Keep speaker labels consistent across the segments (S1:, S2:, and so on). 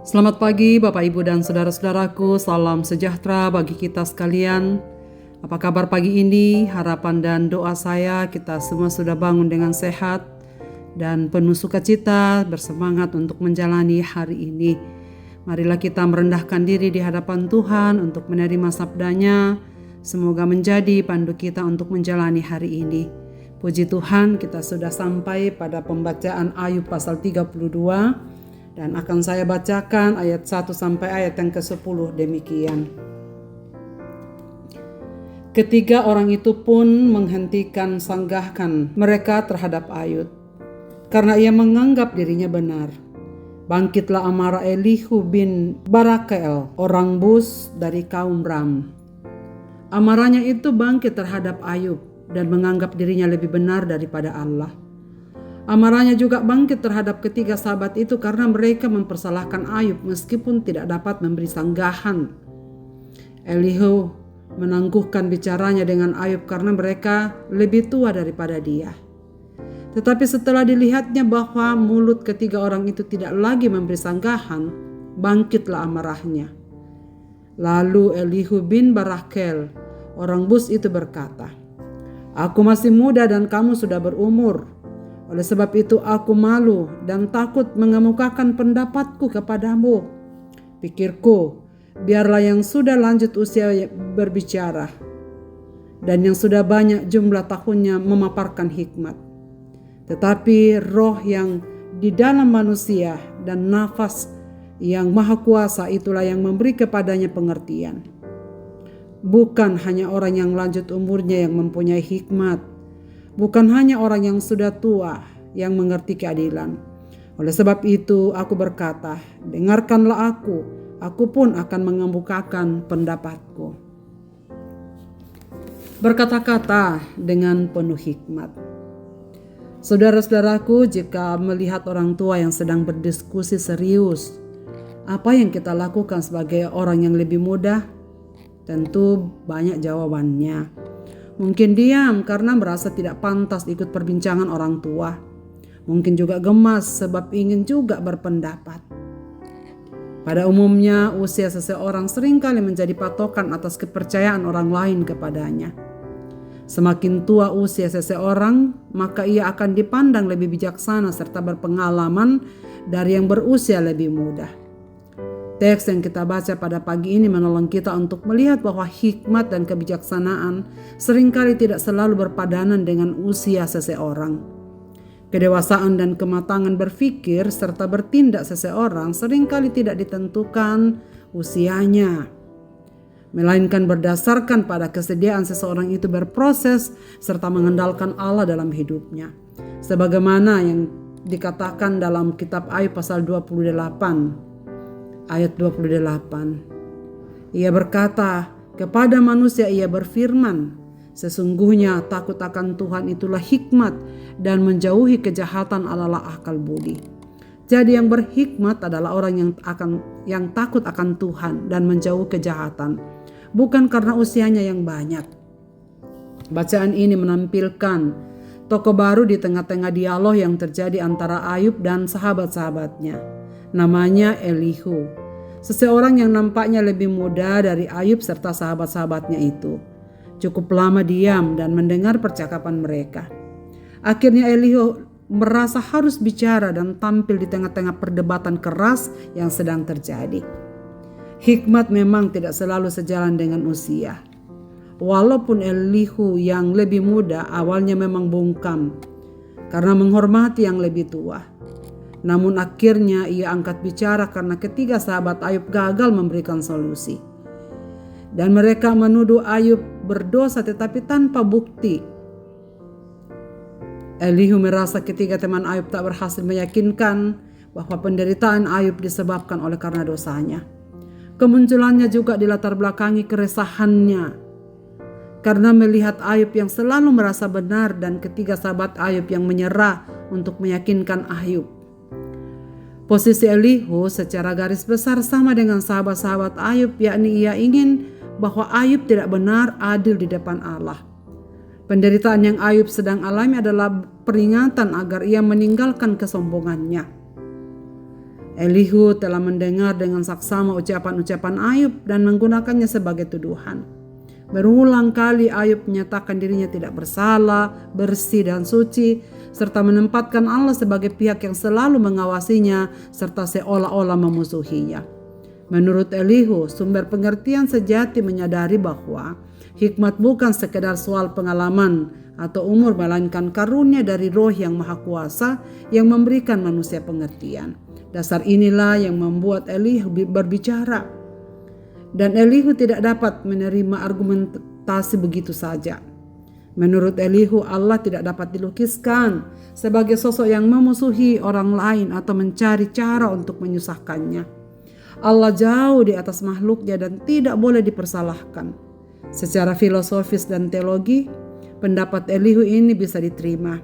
S1: Selamat pagi Bapak Ibu dan saudara-saudaraku, salam sejahtera bagi kita sekalian. Apa kabar pagi ini? Harapan dan doa saya kita semua sudah bangun dengan sehat dan penuh sukacita, bersemangat untuk menjalani hari ini. Marilah kita merendahkan diri di hadapan Tuhan untuk menerima sabdanya. Semoga menjadi pandu kita untuk menjalani hari ini. Puji Tuhan, kita sudah sampai pada pembacaan Ayub pasal 32. Dan akan saya bacakan ayat 1 sampai ayat yang ke-10 demikian. Ketiga orang itu pun menghentikan sanggahan mereka terhadap Ayub, karena ia menganggap dirinya benar. Bangkitlah amarah Elihu bin Barakel, orang Bus dari kaum Ram. Amarahnya itu bangkit terhadap Ayub dan menganggap dirinya lebih benar daripada Allah. Amarahnya juga bangkit terhadap ketiga sahabat itu karena mereka mempersalahkan Ayub meskipun tidak dapat memberi sanggahan. Elihu menangguhkan bicaranya dengan Ayub karena mereka lebih tua daripada dia. Tetapi setelah dilihatnya bahwa mulut ketiga orang itu tidak lagi memberi sanggahan, bangkitlah amarahnya. Lalu Elihu bin Barakel, orang Bus itu berkata, "Aku masih muda dan kamu sudah berumur. Oleh sebab itu aku malu dan takut mengemukakan pendapatku kepadamu. Pikirku, biarlah yang sudah lanjut usia berbicara, dan yang sudah banyak jumlah tahunnya memaparkan hikmat. Tetapi roh yang di dalam manusia dan nafas yang maha kuasa itulah yang memberi kepadanya pengertian. Bukan hanya orang yang lanjut umurnya yang mempunyai hikmat, bukan hanya orang yang sudah tua yang mengerti keadilan. Oleh sebab itu aku berkata, dengarkanlah aku pun akan mengemukakan pendapatku." Berkata-kata dengan penuh hikmat. Saudara-saudaraku, jika melihat orang tua yang sedang berdiskusi serius, apa yang kita lakukan sebagai orang yang lebih muda? Tentu banyak jawabannya. Mungkin diam karena merasa tidak pantas ikut perbincangan orang tua. Mungkin juga gemas sebab ingin juga berpendapat. Pada umumnya, usia seseorang seringkali menjadi patokan atas kepercayaan orang lain kepadanya. Semakin tua usia seseorang, maka ia akan dipandang lebih bijaksana serta berpengalaman dari yang berusia lebih muda. Teks yang kita baca pada pagi ini menolong kita untuk melihat bahwa hikmat dan kebijaksanaan seringkali tidak selalu berpadanan dengan usia seseorang. Kedewasaan dan kematangan berpikir serta bertindak seseorang seringkali tidak ditentukan usianya, melainkan berdasarkan pada kesediaan seseorang itu berproses serta mengandalkan Allah dalam hidupnya. Sebagaimana yang dikatakan dalam kitab Ayub pasal 28. Ayat 28. Ia berkata, kepada manusia ia berfirman, sesungguhnya takut akan Tuhan itulah hikmat dan menjauhi kejahatan adalah akal budi. Jadi yang berhikmat adalah orang yang takut akan Tuhan dan menjauhi kejahatan, bukan karena usianya yang banyak. Bacaan ini menampilkan tokoh baru di tengah-tengah dialog yang terjadi antara Ayub dan sahabat-sahabatnya. Namanya Elihu, seseorang yang nampaknya lebih muda dari Ayub serta sahabat-sahabatnya itu. Cukup lama diam dan mendengar percakapan mereka. Akhirnya Elihu merasa harus bicara dan tampil di tengah-tengah perdebatan keras yang sedang terjadi. Hikmat memang tidak selalu sejalan dengan usia. Walaupun Elihu yang lebih muda awalnya memang bungkam karena menghormati yang lebih tua. Namun akhirnya ia angkat bicara karena ketiga sahabat Ayub gagal memberikan solusi. Dan mereka menuduh Ayub berdosa tetapi tanpa bukti. Elihu merasa ketiga teman Ayub tak berhasil meyakinkan bahwa penderitaan Ayub disebabkan oleh karena dosanya. Kemunculannya juga dilatar belakangi keresahannya karena melihat Ayub yang selalu merasa benar dan ketiga sahabat Ayub yang menyerah untuk meyakinkan Ayub. Posisi Elihu secara garis besar sama dengan sahabat-sahabat Ayub, yakni ia ingin bahwa Ayub tidak benar adil di depan Allah. Penderitaan yang Ayub sedang alami adalah peringatan agar ia meninggalkan kesombongannya. Elihu telah mendengar dengan saksama ucapan-ucapan Ayub dan menggunakannya sebagai tuduhan. Berulang kali Ayub menyatakan dirinya tidak bersalah, bersih dan suci, serta menempatkan Allah sebagai pihak yang selalu mengawasinya serta seolah-olah memusuhinya. Menurut Elihu, sumber pengertian sejati menyadari bahwa hikmat bukan sekedar soal pengalaman atau umur, melainkan karunia dari Roh yang Maha Kuasa yang memberikan manusia pengertian. Dasar inilah yang membuat Elihu berbicara. Dan Elihu tidak dapat menerima argumentasi begitu saja. Menurut Elihu, Allah tidak dapat dilukiskan sebagai sosok yang memusuhi orang lain atau mencari cara untuk menyusahkannya. Allah jauh di atas makhluknya dan tidak boleh dipersalahkan. Secara filosofis dan teologi, pendapat Elihu ini bisa diterima.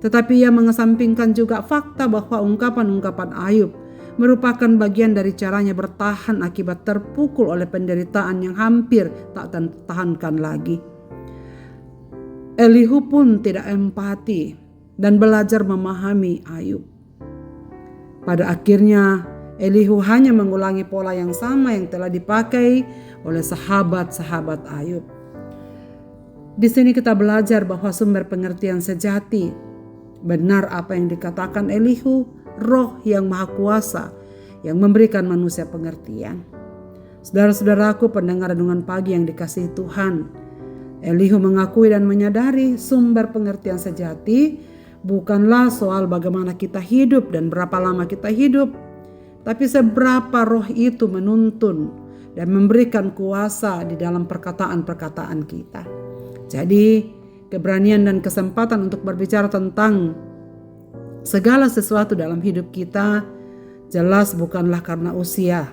S1: Tetapi ia mengesampingkan juga fakta bahwa ungkapan-ungkapan Ayub merupakan bagian dari caranya bertahan akibat terpukul oleh penderitaan yang hampir tak tertahankan lagi. Elihu pun tidak empati dan belajar memahami Ayub. Pada akhirnya, Elihu hanya mengulangi pola yang sama yang telah dipakai oleh sahabat-sahabat Ayub. Di sini kita belajar bahwa sumber pengertian sejati benar apa yang dikatakan Elihu, Roh yang Maha Kuasa yang memberikan manusia pengertian. Saudara-saudaraku pendengar renungan pagi yang dikasihi Tuhan, Elihu mengakui dan menyadari sumber pengertian sejati bukanlah soal bagaimana kita hidup dan berapa lama kita hidup, tapi seberapa Roh itu menuntun dan memberikan kuasa di dalam perkataan-perkataan kita. Jadi keberanian dan kesempatan untuk berbicara tentang segala sesuatu dalam hidup kita jelas bukanlah karena usia.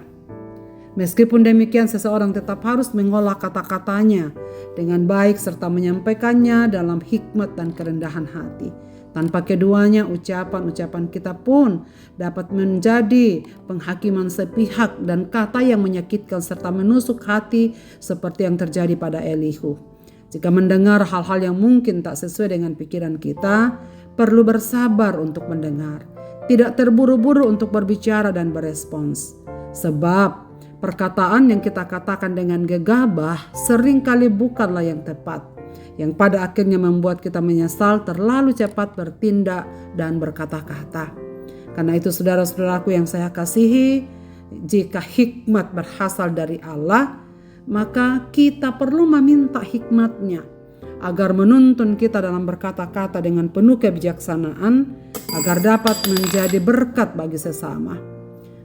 S1: Meskipun demikian, seseorang tetap harus mengolah kata-katanya dengan baik serta menyampaikannya dalam hikmat dan kerendahan hati. Tanpa keduanya, ucapan-ucapan kita pun dapat menjadi penghakiman sepihak dan kata yang menyakitkan serta menusuk hati seperti yang terjadi pada Elihu. Jika mendengar hal-hal yang mungkin tak sesuai dengan pikiran kita, perlu bersabar untuk mendengar. Tidak terburu-buru untuk berbicara dan berespons. Sebab perkataan yang kita katakan dengan gegabah seringkali bukanlah yang tepat, yang pada akhirnya membuat kita menyesal terlalu cepat bertindak dan berkata-kata. Karena itu saudara-saudaraku yang saya kasihi, jika hikmat berasal dari Allah, maka kita perlu meminta hikmat-Nya agar menuntun kita dalam berkata-kata dengan penuh kebijaksanaan agar dapat menjadi berkat bagi sesama.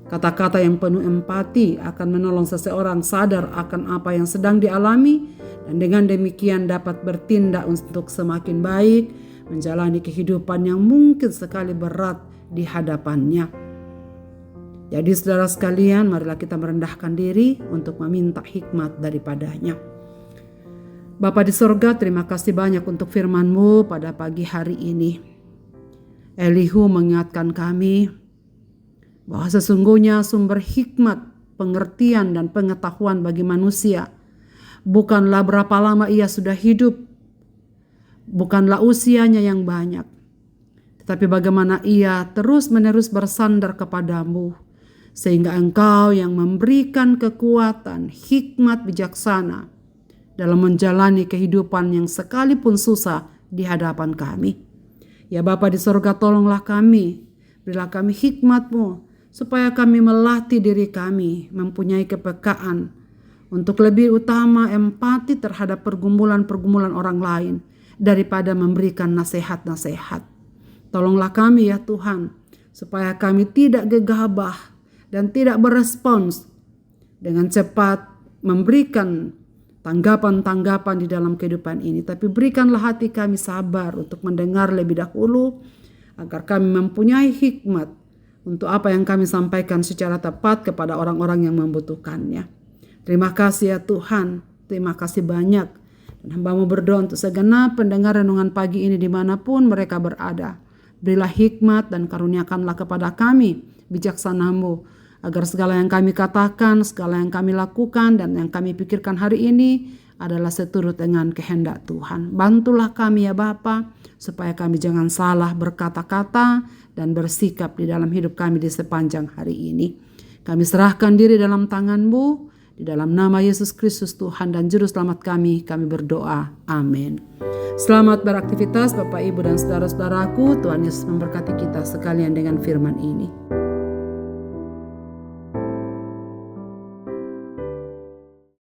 S1: Kata-kata yang penuh empati akan menolong seseorang sadar akan apa yang sedang dialami dan dengan demikian dapat bertindak untuk semakin baik menjalani kehidupan yang mungkin sekali berat di hadapannya. Jadi saudara sekalian, marilah kita merendahkan diri untuk meminta hikmat daripadanya. Bapa di sorga, terima kasih banyak untuk firman-Mu pada pagi hari ini. Elihu mengingatkan kami bahwa sesungguhnya sumber hikmat, pengertian dan pengetahuan bagi manusia bukanlah berapa lama ia sudah hidup, bukanlah usianya yang banyak, tetapi bagaimana ia terus-menerus bersandar kepadamu, sehingga Engkau yang memberikan kekuatan, hikmat bijaksana dalam menjalani kehidupan yang sekalipun susah di hadapan kami. Ya Bapa di sorga, tolonglah kami, berilah kami hikmat-Mu, supaya kami melatih diri kami mempunyai kepekaan untuk lebih utama empati terhadap pergumulan-pergumulan orang lain daripada memberikan nasihat-nasihat. Tolonglah kami ya Tuhan, supaya kami tidak gegabah dan tidak berespons dengan cepat memberikan tanggapan-tanggapan di dalam kehidupan ini. Tapi berikanlah hati kami sabar untuk mendengar lebih dahulu agar kami mempunyai hikmat untuk apa yang kami sampaikan secara tepat kepada orang-orang yang membutuhkannya. Terima kasih ya Tuhan, terima kasih banyak. Dan hamba-Mu berdoa untuk segenap pendengar renungan pagi ini dimanapun mereka berada. Berilah hikmat dan karuniakanlah kepada kami bijaksana-Mu agar segala yang kami katakan, segala yang kami lakukan, dan yang kami pikirkan hari ini adalah seturut dengan kehendak Tuhan. Bantulah kami ya Bapa, supaya kami jangan salah berkata-kata dan bersikap di dalam hidup kami di sepanjang hari ini. Kami serahkan diri dalam tangan-Mu, di dalam nama Yesus Kristus Tuhan dan Juru Selamat kami berdoa. Amin. Selamat beraktivitas Bapak, Ibu, dan saudara-saudaraku. Tuhan Yesus memberkati kita sekalian dengan firman ini.